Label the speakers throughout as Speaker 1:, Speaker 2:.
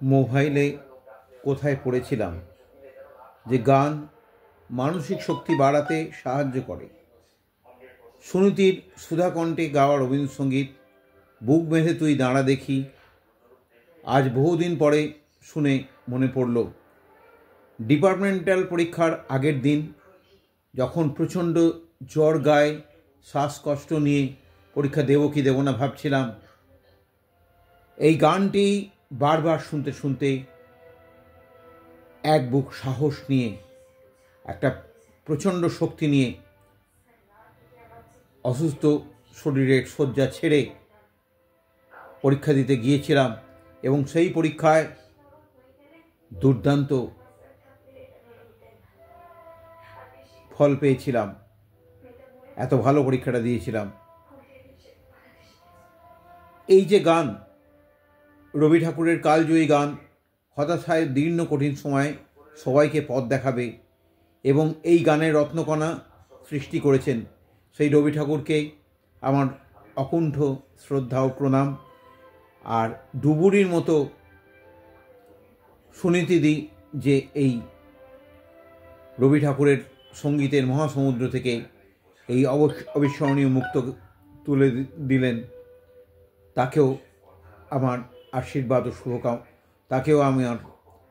Speaker 1: মোবাইলে কোথায় পড়েছিলাম যে গান মানসিক শক্তি বাড়াতে সাহায্য করে। সুনীতির সুধাকণ্ঠে গাওয়া রবীন্দ্রসঙ্গীত বুক বেঁধে তুই দাঁড়া দেখি আজ বহুদিন পরে শুনে মনে পড়ল ডিপার্টমেন্টাল পরীক্ষার আগের দিন, যখন প্রচণ্ড জ্বর গায়ে শ্বাসকষ্ট নিয়ে পরীক্ষা দেব কি দেব না ভাবছিলাম। এই গানটি বারবার শুনতে শুনতে এক বুক সাহস নিয়ে, একটা প্রচণ্ড শক্তি নিয়ে অসুস্থ শরীরের শয্যা ছেড়ে পরীক্ষা দিতে গিয়েছিলাম এবং সেই পরীক্ষায় দুর্দান্ত ফল পেয়েছিলাম। এত ভালো পরীক্ষাটা দিয়েছিলাম। এই যে গান, রবি ঠাকুরের কালজয়ী গান, হতাশায় দীর্ণ কঠিন সময়ে সবাইকে পথ দেখাবে এবং এই গানের রত্নকণা সৃষ্টি করেছেন সেই রবি ঠাকুরকে আমার অকুণ্ঠ শ্রদ্ধা ও প্রণাম। আর ডুবুরির মতো সুনীতিদি যে এই রবি ঠাকুরের সঙ্গীতের মহাসমুদ্র থেকে এই অবিস্মরণীয় মুক্ত তুলে দিলেন, তাকেও আমার আশীর্বাদ ও তাকেও আমি আর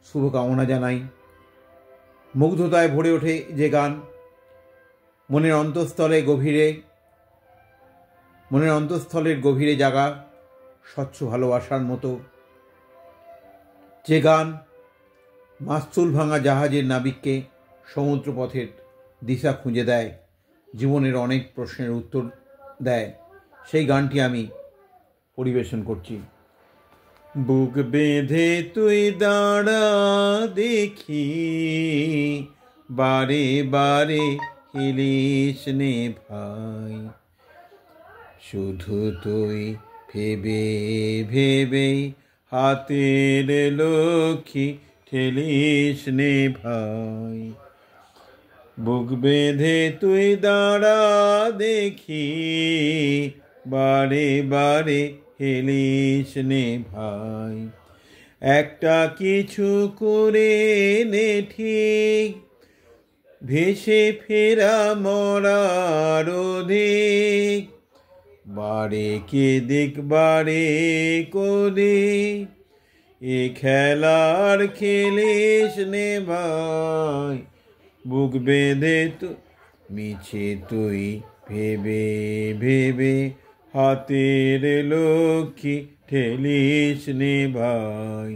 Speaker 1: শুভকামনা জানাই। মুগ্ধতায় ভরে ওঠে যে গান, মনের অন্তঃস্থলের গভীরে জাগা স্বচ্ছ ভালোবাসার মতো। যে গান মাস্তুল ভাঙা জাহাজের নাবিককে সমুদ্রপথের দিশা খুঁজে দেয়, জীবনের অনেক প্রশ্নের উত্তর দেয়, সেই গানটি আমি পরিবেশন করছি। বুক বেঁধে তুই দাঁড়া দেখি, বারে বারে হিলিস নে ভাই, শুধু তুই ভেবে ভেবে হাতের লক্ষ্মী ঠেলিস নে ভাই। বুক বেঁধে তুই দাঁড়া দেখি, বারে বারে হেলিস নে ভাই, একটা কিছু করে নে ঠিক, ভেসে ফেরা মরার অধিক, বারে কে দিক বারে কোদে, এ খেলার খেলিস নে ভাই। বুক বেঁধে মিছে তুই ভেবে ভেবে হাতের লক্ষ্মী ঠেলিস নে ভাই।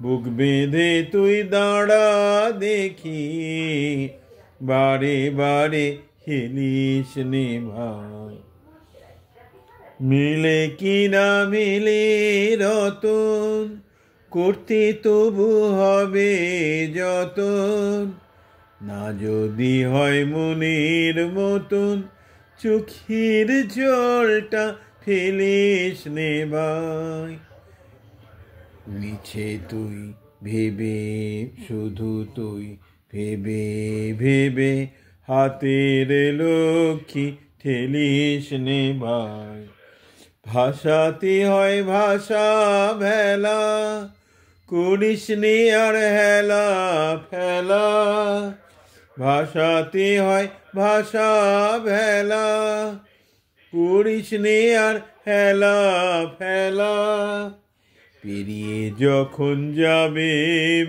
Speaker 1: বুক বেঁধে তুই দাঁড়া দেখি, বারে বারে হেলিস নে ভাই। মিলে কি না মিলে রতন, করতে তবু হবে যতন, না যদি হয় মনের মতন, চোখের জলটা ফেলিস নে ভাই। মিছে তুই ভেবে, শুধু তুই ভেবে ভেবে হাতের লক্ষ্মী ঠেলিস নে ভাই। ভাষাতে হয় ভাষা ভেলা, করিস নে আর হেলা ফেলা। ভাষাতে হয় ভাষা ভেলা, করিস নে আর হেলা ফেলা। পেরিয়ে যখন যাবে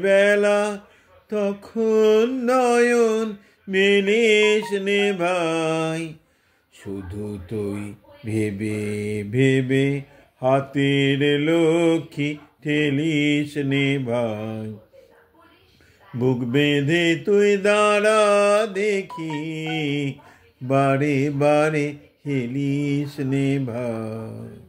Speaker 1: বেলা, তখন নয়ন মেলিস নে ভাই। শুধু তুই ভেবে ভেবে হাতের লক্ষ্মী ঠেলিস নে ভাই। বুক বেঁধে তুই দাঁড়া দেখি, বারে বারে হেলিস নে ভাই।